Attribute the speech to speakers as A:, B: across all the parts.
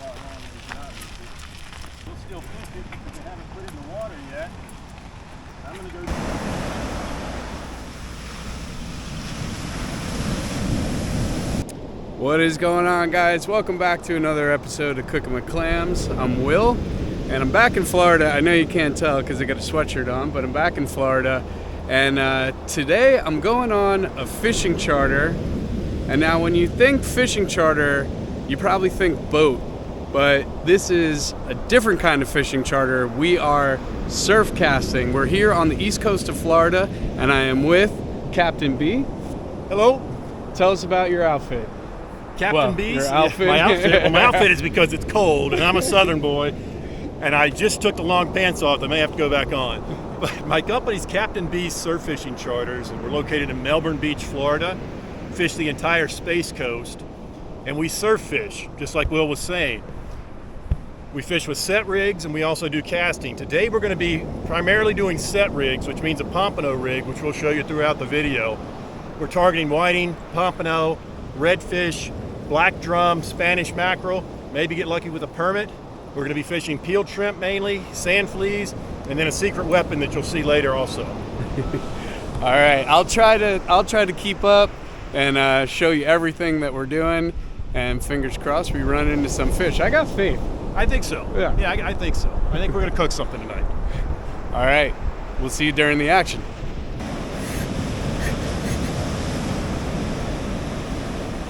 A: lot longer than it's not. We'll still fish it because they haven't put it in the water yet. I'm going to go.
B: What is going on, guys? Welcome back to another episode of Cooking with Clams. I'm Will, and I'm back in Florida. I know you can't tell because I got a sweatshirt on, but I'm back in Florida. And today I'm going on a fishing charter. And now when you think fishing charter, you probably think boat. But this is a different kind of fishing charter. We are surf casting. We're here on the east coast of Florida, and I am with Captain B.
A: Hello.
B: Tell us about your outfit.
A: Captain B's?
B: Your outfit.
A: My outfit. Well, my outfit is because it's cold, and I'm a southern boy, and I just took the long pants off. I may have to go back on. But my company's Captain B's Surf Fishing Charters, and we're located in Melbourne Beach, Florida. Fish the entire Space Coast, and we surf fish, just like Will was saying. We fish with set rigs, and we also do casting. Today we're going to be primarily doing set rigs, which means a pompano rig, which we'll show you throughout the video. We're targeting whiting, pompano, redfish, black drum, Spanish mackerel, maybe get lucky with a permit. We're going to be fishing peeled shrimp mainly, sand fleas, and then a secret weapon that you'll see later also.
B: All right, I'll try to keep up and show you everything that we're doing, and fingers crossed we run into some fish. I got faith.
A: I think so.
B: Yeah,
A: I think so. I think we're going to cook something tonight.
B: All right, we'll see you during the action.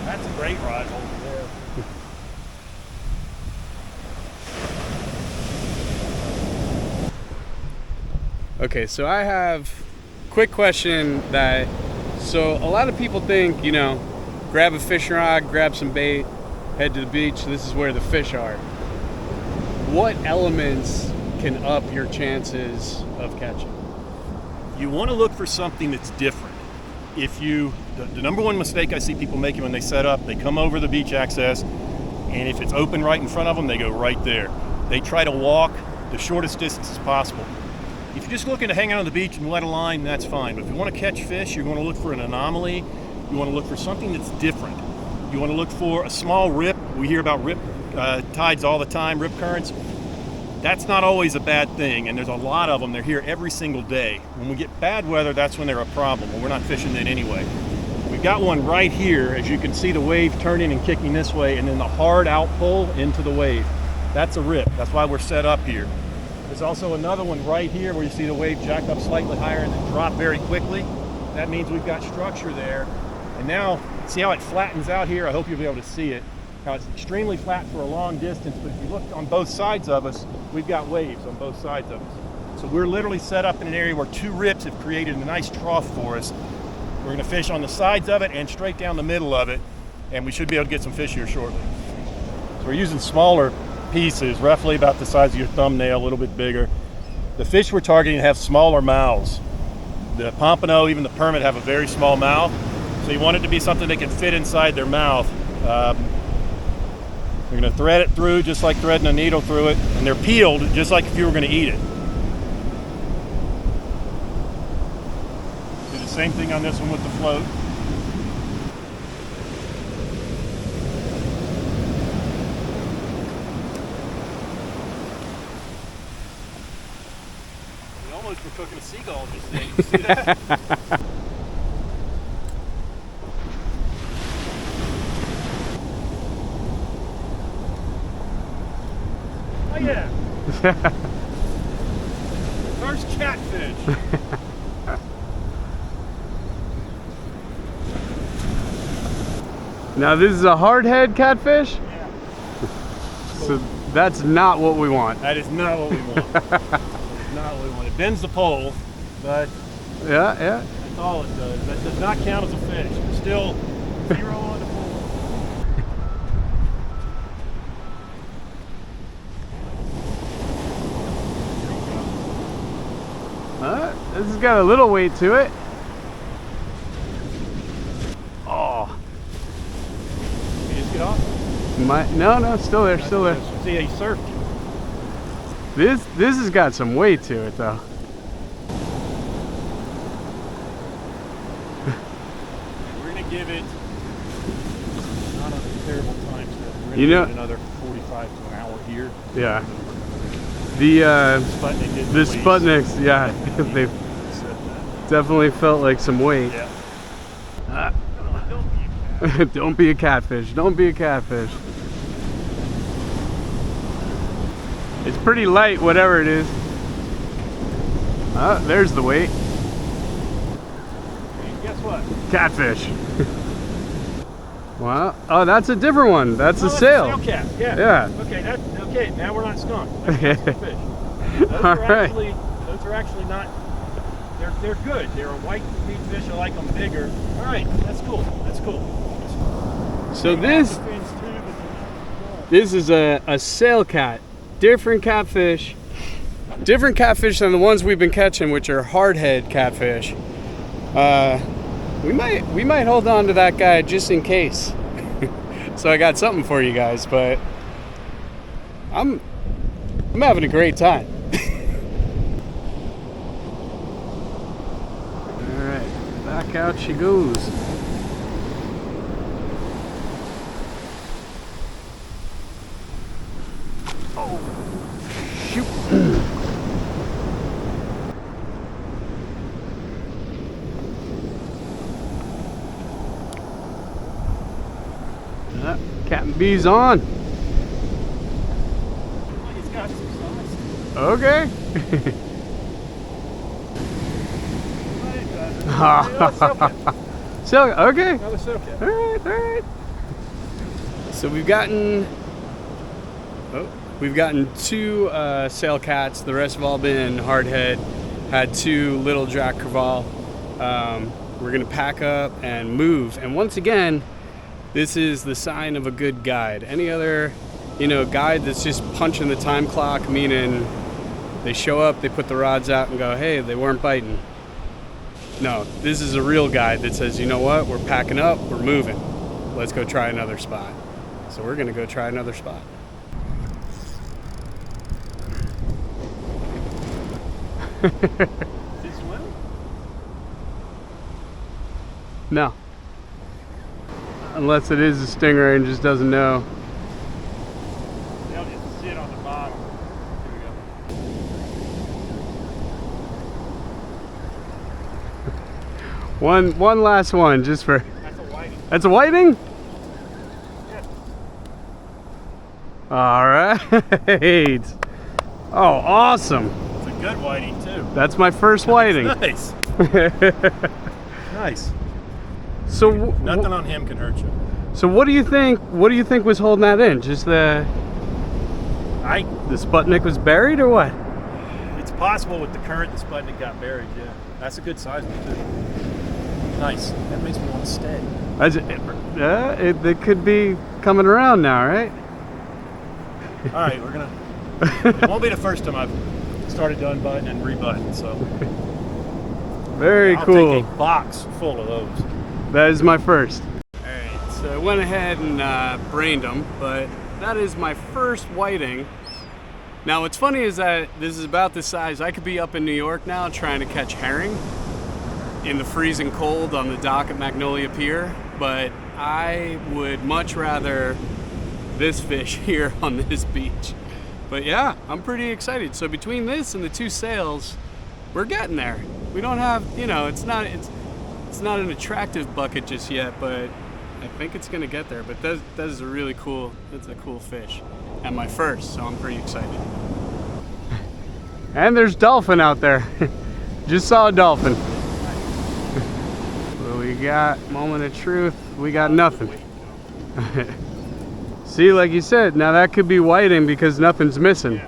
A: That's a great ride over there.
B: Okay, so I have a quick question so a lot of people think, grab a fishing rod, grab some bait, head to the beach, this is where the fish are. What elements can up your chances of catching?
A: You want to look for something that's different. The number one mistake I see people making when they set up, they come over the beach access, and if it's open right in front of them, they go right there. They try to walk the shortest distance as possible. If you're just looking to hang out on the beach and let a line, that's fine. But if you want to catch fish, you're going to look for an anomaly. You want to look for something that's different. You want to look for a small rip. We hear about rip tides all the time, rip currents. That's not always a bad thing, and there's a lot of them. They're here every single day. When we get bad weather, that's when they're a problem, and we're not fishing then anyway. We've got one right here. As you can see, the wave turning and kicking this way, and then the hard out pull into the wave. That's a rip. That's why we're set up here. There's also another one right here where you see the wave jack up slightly higher and then drop very quickly. That means we've got structure there. And now, see how it flattens out here? I hope you'll be able to see it. How it's extremely flat for a long distance, but if you look on both sides of us, we've got waves on both sides of us. So we're literally set up in an area where two rips have created a nice trough for us. We're gonna fish on the sides of it and straight down the middle of it, and we should be able to get some fish here shortly. So we're using smaller pieces, roughly about the size of your thumbnail, a little bit bigger. The fish we're targeting have smaller mouths. The pompano, even the permit, have a very small mouth, so you want it to be something that can fit inside their mouth. We're going to thread it through just like threading a needle through it, and they're peeled just like if you were going to eat it. Do the same thing on this one with the float. We almost were cooking a seagull just then. You see that? Yeah. First catfish.
B: Now this is a hardhead catfish?
A: Yeah.
B: So that's not what we want.
A: That is not what we want. Not what we want. It bends the pole, but
B: Yeah.
A: that's all it does. That does not count as a fish. It's still 0 on the pole.
B: This has got a little weight to it. Oh.
A: Did you just get off?
B: No, still there.
A: See, he surfed you.
B: This has got some weight to it, though.
A: We're gonna give it not a terrible time step. We're
B: You
A: gonna
B: know-
A: do another 45 to an hour here.
B: Yeah. The
A: Sputnik didn't
B: the
A: please.
B: Sputniks, yeah, they
A: Said that.
B: definitely felt like some weight.
A: Yeah. Don't be a cat.
B: Don't be a catfish. Don't be a catfish. It's pretty light, whatever it is. There's the weight.
A: Hey, guess what?
B: Catfish. Wow. Oh, that's a different one. That's a sail.
A: Sail cat. Yeah.
B: Yeah.
A: Okay. Now we're not skunked. That's a fish. Those
B: All
A: are
B: right.
A: Those are actually not. They're good. They're a white beach fish. I like them bigger. All right. That's cool. That's cool.
B: So this is a sail cat. Different catfish. Different catfish than the ones we've been catching, which are hardhead catfish. We might hold on to that guy just in case. So I got something for you guys, but I'm having a great time. All right, back out she goes. Oh, shoot. Captain B's on.
A: He's got some size.
B: Okay. So, okay.
A: Another sail cat.
B: All right. So we've gotten two sail cats. The rest have all been hardhead. Had two little Drac Creval. We're gonna pack up and move. And once again, this is the sign of a good guide. Any other, guide that's just punching the time clock, meaning they show up, they put the rods out and go, hey, they weren't biting. No, this is a real guide that says, you know what, we're packing up, we're moving. Let's go try another spot. So we're gonna go try another spot.
A: Did he swim?
B: No. Unless it is a stingray and just doesn't know.
A: They'll just sit on the bottom. Here we go.
B: One last one, just for.
A: That's a whiting.
B: That's a whiting?
A: Yeah.
B: All right. Oh, awesome.
A: It's a good whiting too.
B: That's my first whiting.
A: Nice. Nice.
B: So
A: Nothing on him can hurt you.
B: So what do you think? What do you think was holding that in? Just the Sputnik was buried, or what?
A: It's possible with the current the Sputnik got buried. Yeah, that's a good size one too. Nice. That makes me want to stay.
B: It could be coming around now, right?
A: All right, we're gonna. It won't be the first time I've started to unbutton and rebutton. So
B: Very
A: I'll
B: cool.
A: take a box full of those.
B: That is my first. All right, so I went ahead and brained them, but that is my first whiting. Now what's funny is that this is about the size. I could be up in New York now trying to catch herring in the freezing cold on the dock at Magnolia Pier, but I would much rather this fish here on this beach. But yeah, I'm pretty excited. So between this and the two sails, we're getting there. We don't have, it's not an attractive bucket just yet, but I think it's gonna get there. But that is a really cool, that's a cool fish. And my first, so I'm pretty excited. And there's dolphin out there. Just saw a dolphin. What we got? Moment of truth. We got nothing. See, like you said, now that could be whiting because nothing's missing.
A: Yeah.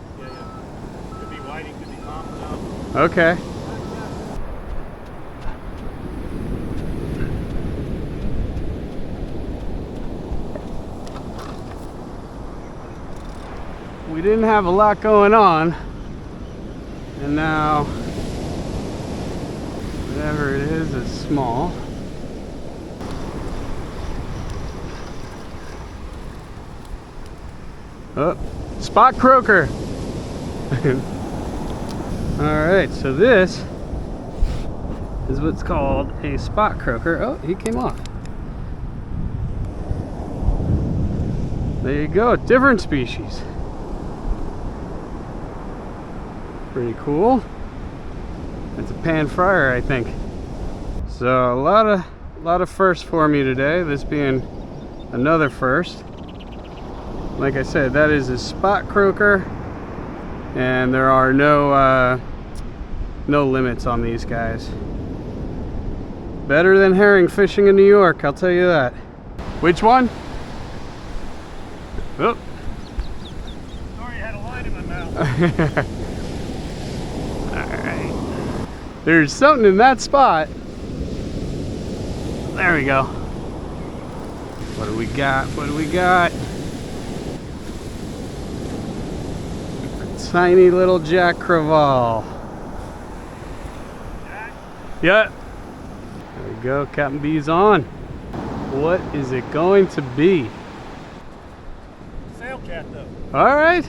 A: Could be whiting, could be popping up.
B: Okay. We didn't have a lot going on, and now whatever it is small. Oh, spot croaker. All right, so this is what's called a spot croaker. Oh, he came off. There you go, different species. Pretty cool. It's a pan fryer, I think. So a lot of firsts for me today, this being another first. Like I said, that is a spot croaker, and there are no limits on these guys. Better than herring fishing in New York, I'll tell you that. Which one? Oh.
A: Sorry, I had a line in my mouth.
B: Alright. There's something in that spot. There we go. What do we got? What do we got? A tiny little Jack Crevalle. Yeah. There we go. Captain B's on. What is it going to be?
A: Sail cat, though.
B: All right.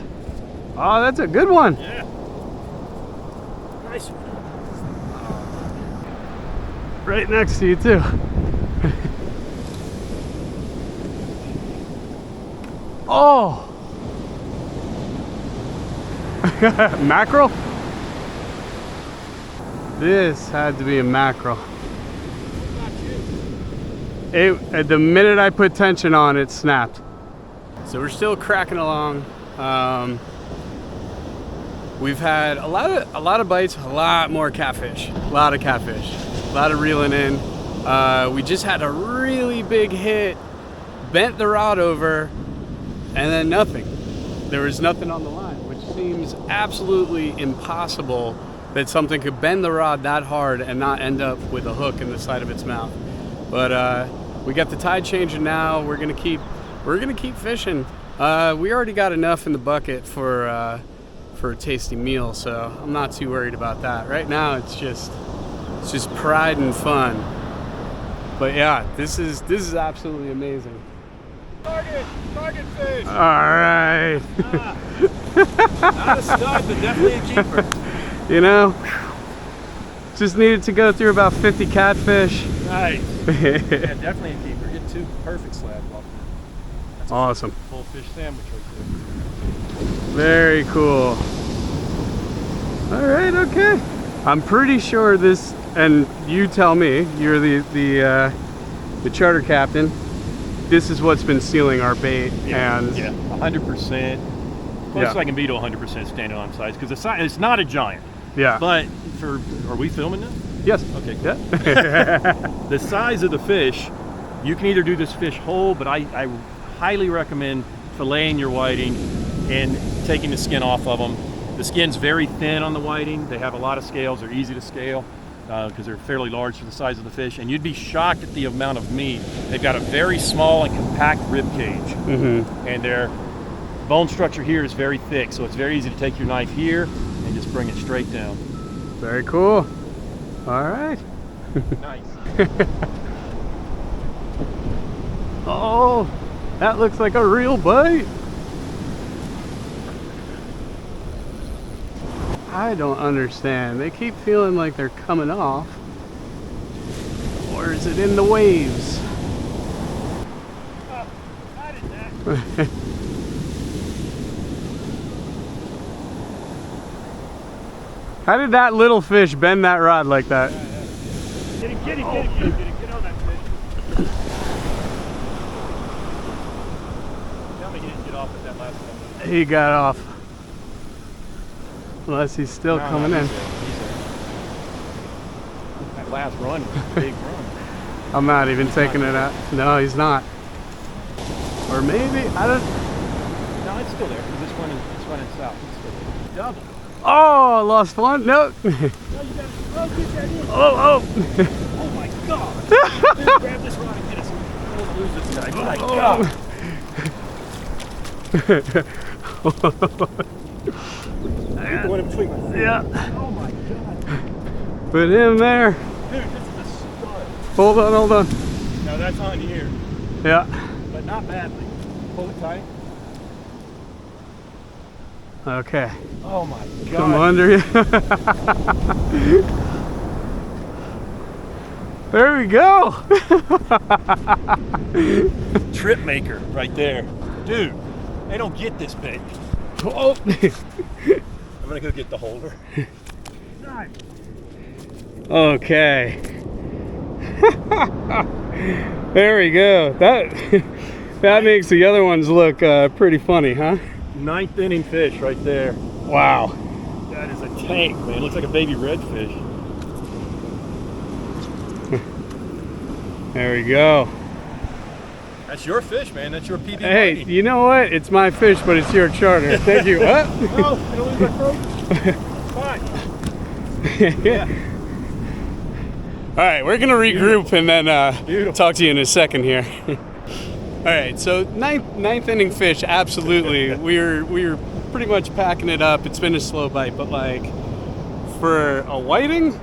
B: Oh, that's a good one.
A: Yeah. Nice one.
B: Right next to you, too. Oh. Mackerel? This had to be a mackerel. The minute I put tension on, it snapped. So we're still cracking along. We've had a lot of bites, a lot more catfish, a lot of reeling in. We just had a really big hit, bent the rod over, and then nothing. There was nothing on the line, which seems absolutely impossible that something could bend the rod that hard and not end up with a hook in the side of its mouth. But we got the tide changing now. We're gonna keep fishing. We already got enough in the bucket for a tasty meal, so I'm not too worried about that. Right now, it's just pride and fun. But yeah, this is absolutely amazing.
A: Target fish.
B: All right.
A: Not a stud, but definitely a keeper.
B: You know, just needed to go through about 50 catfish.
A: Nice. Yeah, definitely a keeper. Get 2 perfect slabs off there. That's
B: Awesome.
A: Full fish sandwich right
B: Very cool. All right, okay. I'm pretty sure this, and you tell me, you're the charter captain. This is what's been sealing our bait, and
A: 100%. Closest I can be to 100% standing on size, because it's not a giant.
B: Yeah.
A: But are we filming this?
B: Yes.
A: Okay. Cool.
B: Yeah.
A: The size of the fish, you can either do this fish whole, but I highly recommend filleting your whiting and taking the skin off of them. The skin's very thin on the whiting. They have a lot of scales. They're easy to scale because they're fairly large for the size of the fish. And you'd be shocked at the amount of meat. They've got a very small and compact rib cage. Mm-hmm. And their bone structure here is very thick. So it's very easy to take your knife here and just bring it straight down.
B: Very cool. All right.
A: Nice.
B: Oh, that looks like a real bite. I don't understand. They keep feeling like they're coming off. Or is it in the waves?
A: I did that.
B: How did that little fish bend that rod like that?
A: Get it, get on that fish. Tell me he didn't get off at that last one.
B: He got off. Unless he's still coming in.
A: He's there. That last run was a big run.
B: I'm not even taking it out. No, he's not. Or maybe, I don't.
A: No, it's still there. It's running south. It's still there. Double.
B: Oh, I lost one. No.
A: No, you gotta, get that in.
B: Oh.
A: Oh my God. Grab this rod and get us. Don't lose this guy. Oh my God. Keep the one in between my feet.
B: Yeah.
A: Oh my God.
B: Put him there.
A: Dude, this is a stud.
B: Hold on.
A: No, that's on here.
B: Yeah.
A: But not badly. Pull it tight.
B: Okay.
A: Oh my God.
B: Come under you. There we go.
A: Trip maker right there. Dude. They don't get this big.
B: Oh.
A: I'm gonna go get the holder.
B: Okay. There we go. That makes the other ones look pretty funny, huh?
A: 9th inning fish right there.
B: Wow.
A: That is a tank, man. Looks like a baby redfish.
B: There we go.
A: That's your fish, man. That's your PB.
B: Hey,
A: whiting.
B: you know what? It's my fish, but it's your charter. Thank you.
A: No, I don't lose my focus. Fine. Yeah.
B: All right, we're gonna regroup and then talk to you in a second here. All right, so ninth inning fish, absolutely. we were pretty much packing it up. It's been a slow bite, but like for a whiting.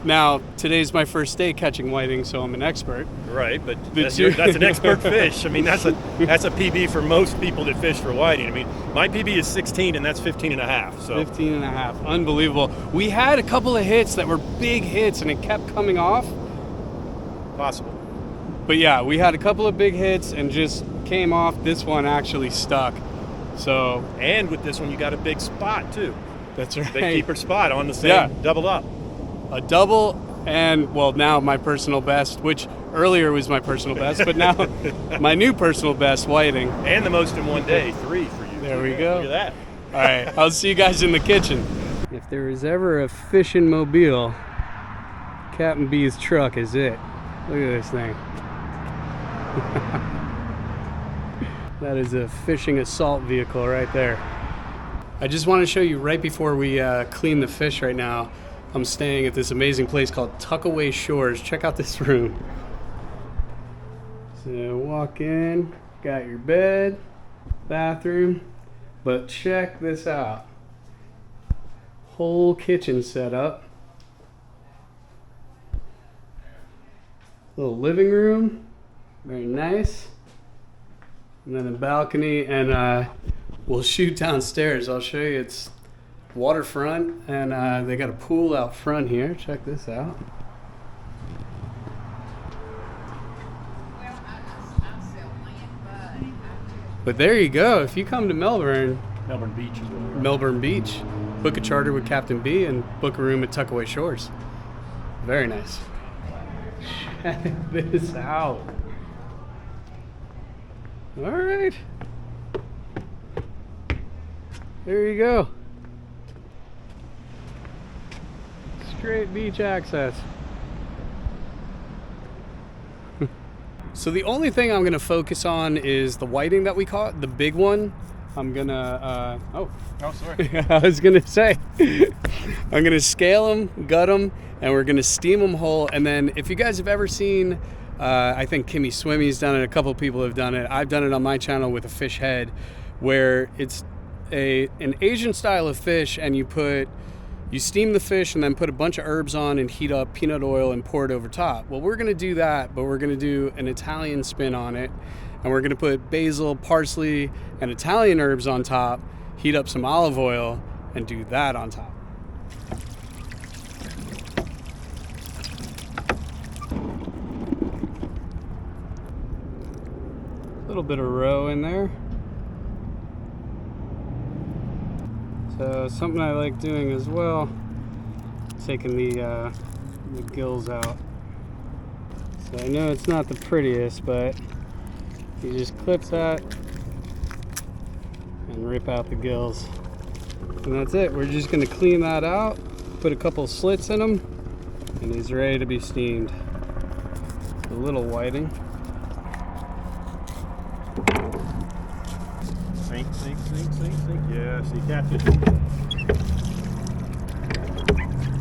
B: Now today's my first day catching whiting, so I'm an expert.
A: Right, but that's an expert fish. I mean, that's a PB for most people that fish for whiting. I mean, my PB is 16, and that's 15 and a half. So
B: 15 and a half, unbelievable. We had a couple of hits that were big hits, and it kept coming off.
A: Possible.
B: But yeah, we had a couple of big hits and just came off. This one actually stuck. So,
A: and with this one, you got a big spot too.
B: That's right.
A: They keep her spot on the same double up.
B: A double, and well, now my personal best, which earlier was my personal best, but now my new personal best, whiting.
A: And the most in one day, 3 for you.
B: There we go.
A: Look at that.
B: All right, I'll see you guys in the kitchen. If there is ever a fishing mobile, Captain B's truck is it. Look at this thing. That is a fishing assault vehicle right there. I just want to show you right before we clean the fish right now. I'm staying at this amazing place called Tuckaway Shores. Check out this room. So walk in, got your bed, bathroom, but check this out. Whole kitchen set up. Little living room, very nice. And then a balcony, and we'll shoot downstairs. I'll show you. It's waterfront, and they got a pool out front here. Check this out. But there you go. If you come to Melbourne
A: Beach as well. Right?
B: Melbourne Beach, book a charter with Captain B and book a room at Tuckaway Shores. Very nice. Check this out. All right. There you go. Straight beach access. So the only thing I'm gonna focus on is the whiting that we caught, the big one. I'm gonna,
A: Oh, sorry.
B: I was gonna say, I'm gonna scale them, gut them, and we're gonna steam them whole. And then if you guys have ever seen, I think Kimmy Swimmy's done it, a couple people have done it. I've done it on my channel with a fish head, where it's an Asian style of fish, and you steam the fish and then put a bunch of herbs on and heat up peanut oil and pour it over top. Well, we're gonna do that, but we're gonna do an Italian spin on it, and we're gonna put basil, parsley, and Italian herbs on top, heat up some olive oil, and do that on top. A little bit of roe in there. So something I like doing as well, taking the gills out. So I know it's not the prettiest, but you just clip that and rip out the gills. And that's it. We're just gonna clean that out, put a couple slits in them, and he's ready to be steamed. A little whiting.
A: Sink. Yeah, see, Captain.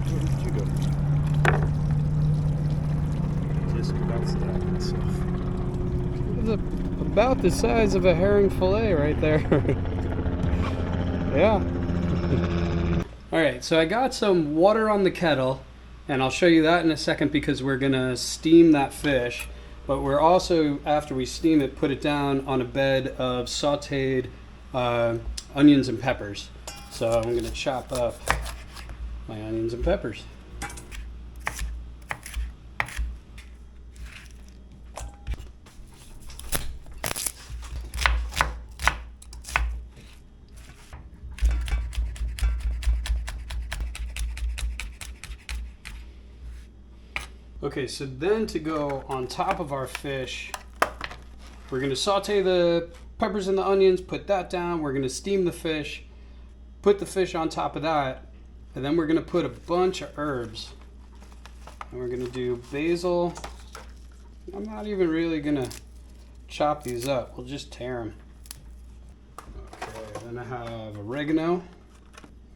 A: Where did you go? Just about stacking stuff.
B: It's about the size of a herring fillet right there. Yeah. All right, so I got some water on the kettle, and I'll show you that in a second because we're gonna steam that fish. But we're also, after we steam it, put it down on a bed of sauteed onions and peppers. So I'm gonna chop up my onions and peppers. Okay, so then to go on top of our fish, we're gonna saute the peppers and the onions, put that down. We're gonna steam the fish, put the fish on top of that, and then we're gonna put a bunch of herbs. And we're gonna do basil. I'm not even really gonna chop these up. We'll just tear them. Okay, then I have oregano.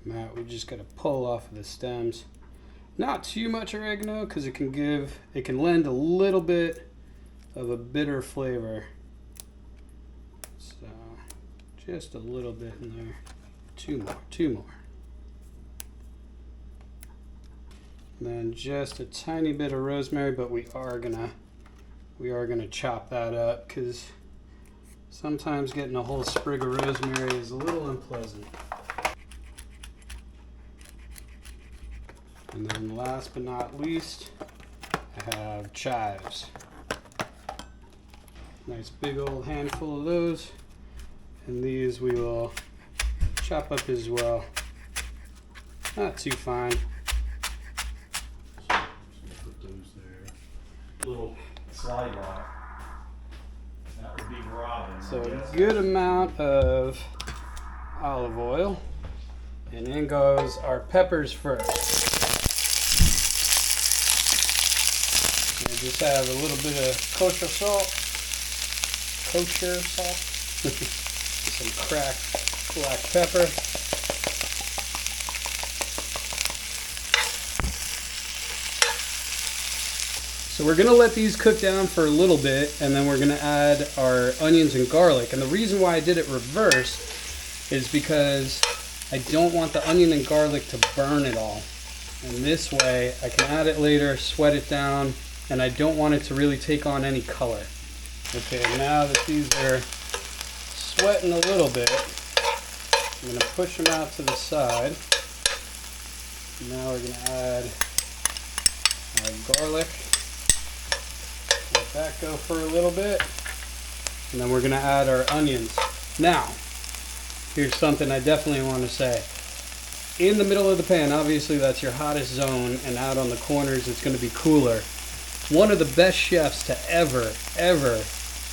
B: That we just gotta pull off of the stems. Not too much oregano because it can lend a little bit of a bitter flavor. So just a little bit in there. Two more. And then just a tiny bit of rosemary, but we are gonna chop that up because sometimes getting a whole sprig of rosemary is a little unpleasant. And then last but not least, I have chives. Nice big old handful of those. And these we will chop up as well. Not too fine.
A: Put those there. Little slide lock. That would be Robin.
B: So a good amount of olive oil. And in goes our peppers first. We just have a little bit of kosher salt. Some cracked black pepper. So we're gonna let these cook down for a little bit, and then we're gonna add our onions and garlic. And the reason why I did it reversed is because I don't want the onion and garlic to burn it all. And this way I can add it later, sweat it down, and I don't want it to really take on any color. Okay, now that these are sweating a little bit, I'm going to push them out to the side. Now we're going to add our garlic. Let that go for a little bit. And then we're going to add our onions. Now, here's something I definitely want to say. In the middle of the pan, obviously that's your hottest zone, and out on the corners it's going to be cooler. One of the best chefs to ever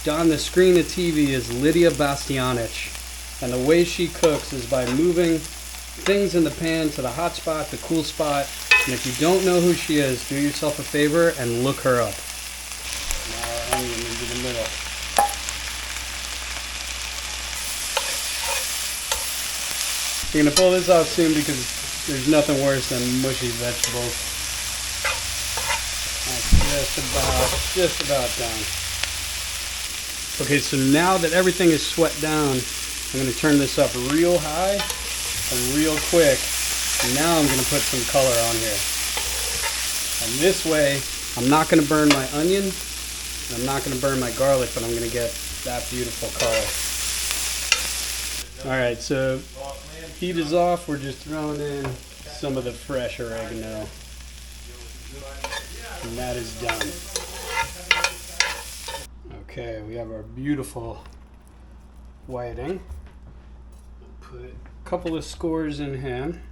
B: don the screen of TV is Lydia Bastianich. And the way she cooks is by moving things in the pan to the hot spot, the cool spot. And if you don't know who she is, do yourself a favor and look her up. Now our onion into the middle. You're gonna pull this off soon because there's nothing worse than mushy vegetables. That's just about done. Okay, so now that everything is sweat down, I'm going to turn this up real high and real quick. And now I'm going to put some color on here. And this way, I'm not going to burn my onion, and I'm not going to burn my garlic, but I'm going to get that beautiful color. All right, so heat is off. We're just throwing in some of the fresh oregano. And that is done. Okay, we have our beautiful whiting. Put a couple of scores in here.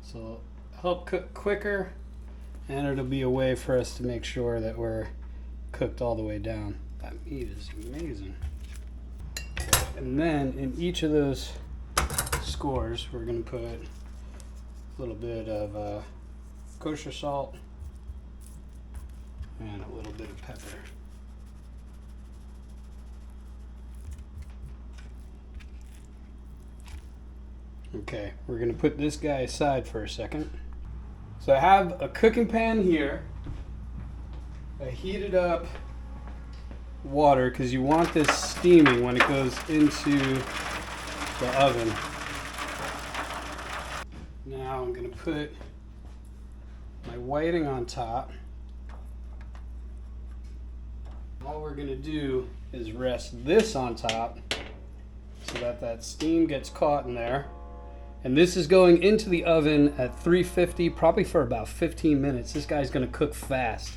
B: So help cook quicker, and it'll be a way for us to make sure that we're cooked all the way down. That meat is amazing. And then in each of those scores, we're going to put a little bit of kosher salt and a little bit of pepper. Okay, we're going to put this guy aside for a second. So I have a cooking pan here. I heated up water because you want this steaming when it goes into the oven. Now I'm going to put my whiting on top. All we're going to do is rest this on top so that that steam gets caught in there. And this is going into the oven at 350, probably for about 15 minutes. This guy's going to cook fast.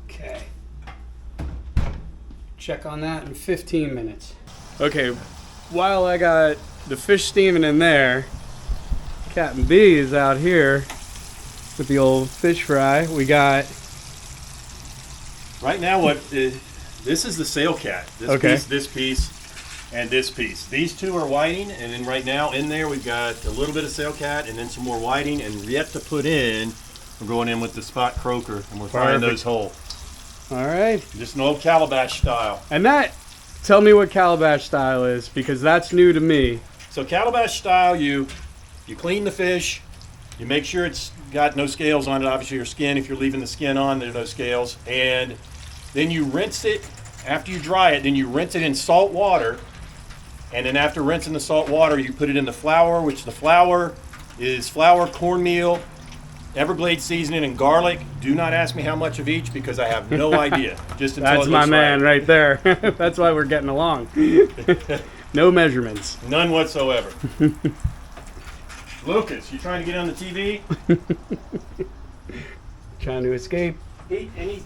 B: Okay. check on that in 15 minutes. Okay, while I got the fish steaming in there, Captain B is out here with the old fish fry. We got...
A: Right now, this is the sail cat. This piece, and this piece. These two are whiting, and then right now in there we've got a little bit of sail cat and then some more whiting, and yet to put in, we're going in with the spot croaker, and we're frying those whole.
B: All right.
A: Just an old calabash style.
B: And tell me what calabash style is, because that's new to me.
A: So calabash style, you clean the fish, you make sure it's got no scales on it, obviously your skin. If you're leaving the skin on, there's no scales. And then you rinse it, after you dry it, then you rinse it in salt water. And then after rinsing the salt water, you put it in the flour, which the flour is flour, cornmeal, Everglades seasoning, and garlic. Do not ask me how much of each because I have no idea. Just until
B: That's my man right there. That's why we're getting along. No measurements.
A: None whatsoever. Lucas, you trying to get on the TV?
B: Trying to escape.
A: He's.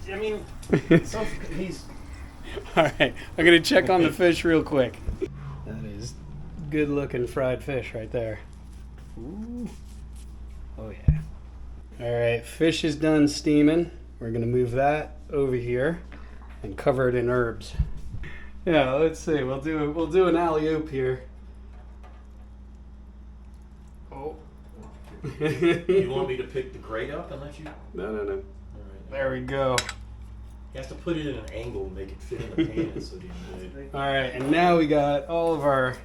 B: All right, I'm gonna check on the fish real quick. That is good looking fried fish right there. Ooh. Oh yeah. All right, fish is done steaming. We're gonna move that over here and cover it in herbs. Yeah, let's see. We'll do an alley-oop here. Oh.
A: You want me to pick the grate up and let you?
B: No.
A: All right.
B: There we go.
A: You have to put it in an angle and make it fit in the pan. So
B: All right, and now we got all of our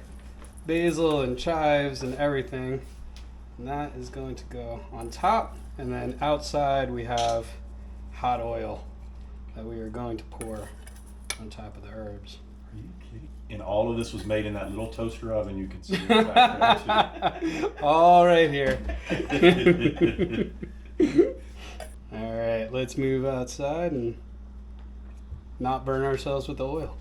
B: basil and chives and everything. And that is going to go on top. And then outside we have hot oil that we are going to pour on top of the herbs.
A: Are you kidding? And all of this was made in that little toaster oven. You can see it back there too.
B: All right here. All right, let's move outside and not burn ourselves with the oil.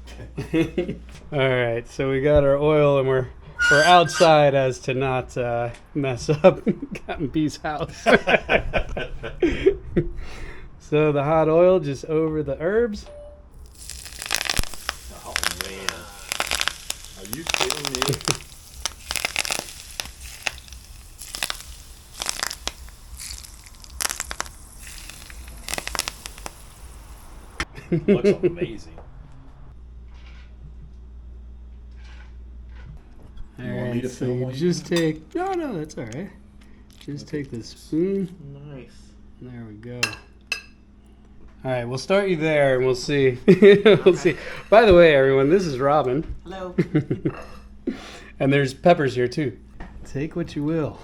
B: All right, so we got our oil and we're outside as to not mess up Captain B's house. So the hot oil just over the herbs.
A: Oh man, are you kidding me? Looks amazing.
B: All
A: want me
B: right,
A: to
B: so
A: film
B: you
A: while you
B: just take... No, that's all right. Just take the spoon.
C: Nice.
B: There we go. All right, we'll start you there, and we'll see. We'll see. By the way, everyone, this is Robin.
C: Hello.
B: And there's peppers here too. Take what you will.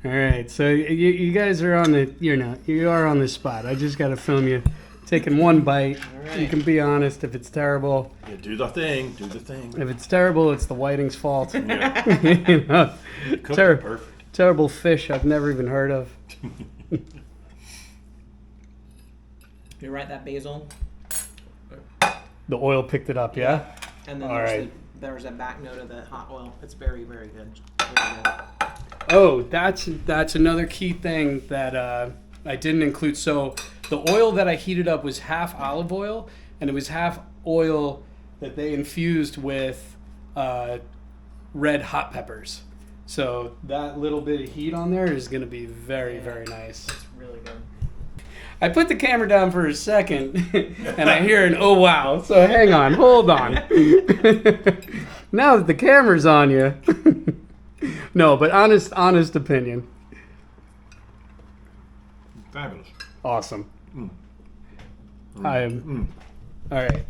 B: All right, so you guys are on the. You are on the spot. I just got to film you taking one bite.
C: All right.
B: You can be honest. If it's terrible,
A: Yeah, do the thing. Do the thing.
B: if it's terrible, it's the whiting's fault.
A: Yeah.
B: You know,
A: Cooked it perfect.
B: terrible fish I've never even heard of.
C: You're right, that basil.
B: The oil picked it up, yeah?
C: And then
B: All right.
C: there's a back note of the hot oil. It's very, very good. Very good.
B: Oh, that's another key thing that I didn't include. So the oil that I heated up was half olive oil, and it was half oil that they infused with red hot peppers. So that little bit of heat on there is going to be very, very nice.
C: It's really good.
B: I put the camera down for a second, and I hear an oh wow. So hang on, hold on. Now that the camera's on you. No, but honest opinion.
A: Fabulous.
B: Awesome. I am. All right.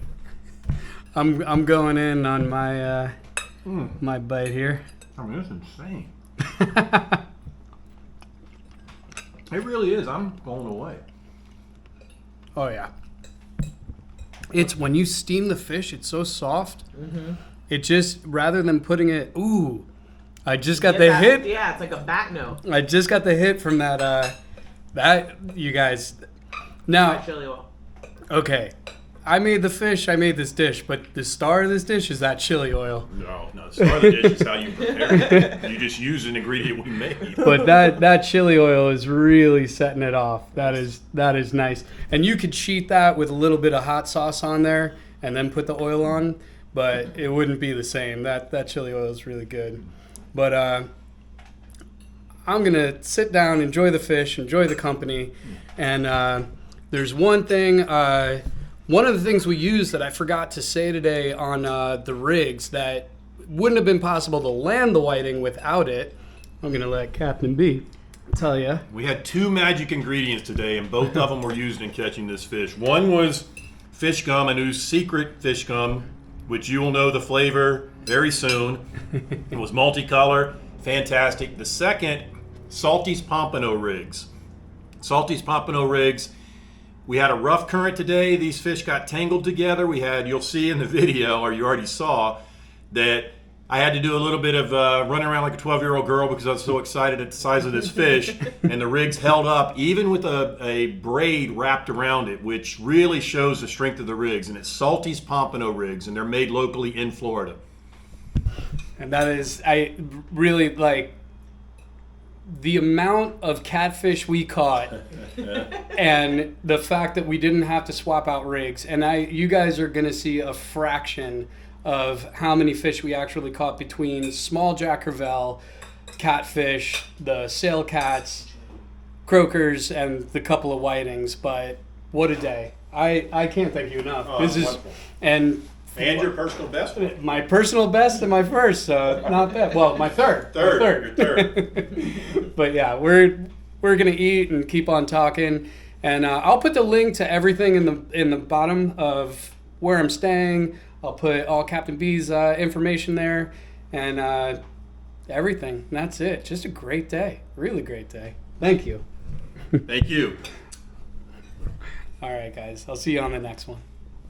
B: I'm going in on my my bite here.
A: I mean, it's insane. It really is. I'm blown away.
B: Oh yeah. It's when you steam the fish, it's so soft.
C: Mm-hmm.
B: It just rather than putting it. Ooh, I just got
C: Get
B: the
C: that-
B: hit.
C: Yeah, it's like a back note.
B: I just got the hit from that. That you guys. Now,
C: That chili oil.
B: okay. I made the fish. I made this dish, but the star of this dish is that chili oil.
A: No, the star of the dish is how you prepare it. You just use an ingredient we made.
B: But that chili oil is really setting it off. That is nice. And you could cheat that with a little bit of hot sauce on there, and then put the oil on, but it wouldn't be the same. That chili oil is really good. But I'm going to sit down, enjoy the fish, enjoy the company, and there's one thing, one of the things we use that I forgot to say today on the rigs that wouldn't have been possible to land the whiting without it. I'm going to let Captain B tell you.
A: We had 2 magic ingredients today, and both of them were used in catching this fish. One was fish gum, a new secret fish gum, which you will know the flavor very soon. It was multicolor, fantastic. The second, Salty's Pompano rigs. Salty's Pompano rigs. We had a rough current today. These fish got tangled together. You'll see in the video, or you already saw, that I had to do a little bit of running around like a 12-year-old girl because I was so excited at the size of this fish. And the rigs held up, even with a braid wrapped around it, which really shows the strength of the rigs. And it's Salty's Pompano rigs, and they're made locally in Florida.
B: And that is, I really like the amount of catfish we caught and the fact that we didn't have to swap out rigs. And you guys are going to see a fraction of how many fish we actually caught between small Jack Crevalle, catfish, the sail cats, croakers, and the couple of whitings. But what a day. I can't thank you enough.
A: Oh,
B: this is
A: wonderful.
B: And
A: your personal best one?
B: My personal best and my first, so not bad. Well, my third.
A: Your third.
B: But yeah, we're gonna eat and keep on talking, and I'll put the link to everything in the bottom of where I'm staying. I'll put all Captain B's information there, and everything. And that's it. Just a great day. Really great day. Thank you.
A: Thank you.
B: All right, guys. I'll see you on the next one.